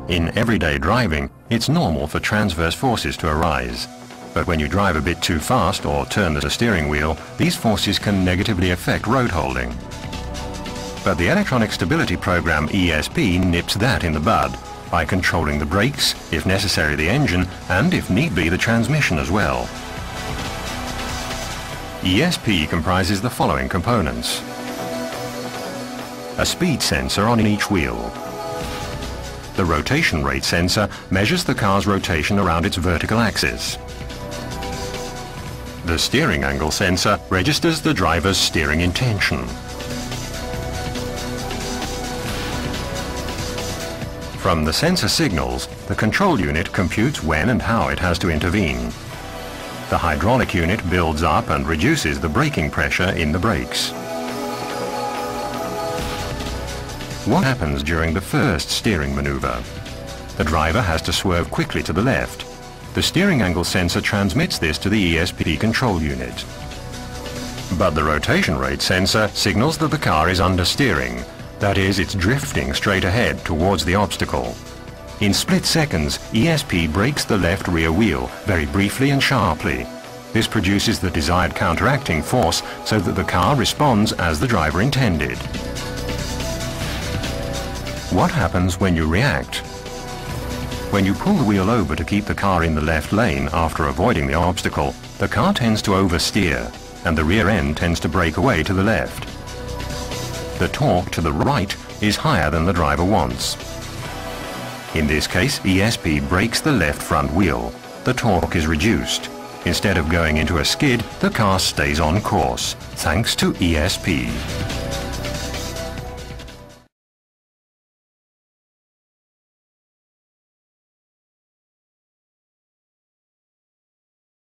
In everyday driving, it's normal for transverse forces to arise. But when you drive a bit too fast or turn the steering wheel, these forces can negatively affect road holding. But the Electronic Stability Program ESP nips that in the bud by controlling the brakes, if necessary the engine, and if need be the transmission as well. ESP comprises the following components: a speed sensor on each wheel. The rotation rate sensor measures the car's rotation around its vertical axis. The steering angle sensor registers the driver's steering intention. From the sensor signals, the control unit computes when and how it has to intervene. The hydraulic unit builds up and reduces the braking pressure in the brakes. What happens during the first steering maneuver? The driver has to swerve quickly to the left. The steering angle sensor transmits this to the ESP control unit. But the rotation rate sensor signals that the car is understeering. That is, it's drifting straight ahead towards the obstacle. In split seconds, ESP brakes the left rear wheel, very briefly and sharply. This produces the desired counteracting force so that the car responds as the driver intended. What happens when you react? When you pull the wheel over to keep the car in the left lane after avoiding the obstacle, the car tends to oversteer, and the rear end tends to break away to the left. The torque to the right is higher than the driver wants. In this case, ESP brakes the left front wheel. The torque is reduced. Instead of going into a skid, the car stays on course, thanks to ESP.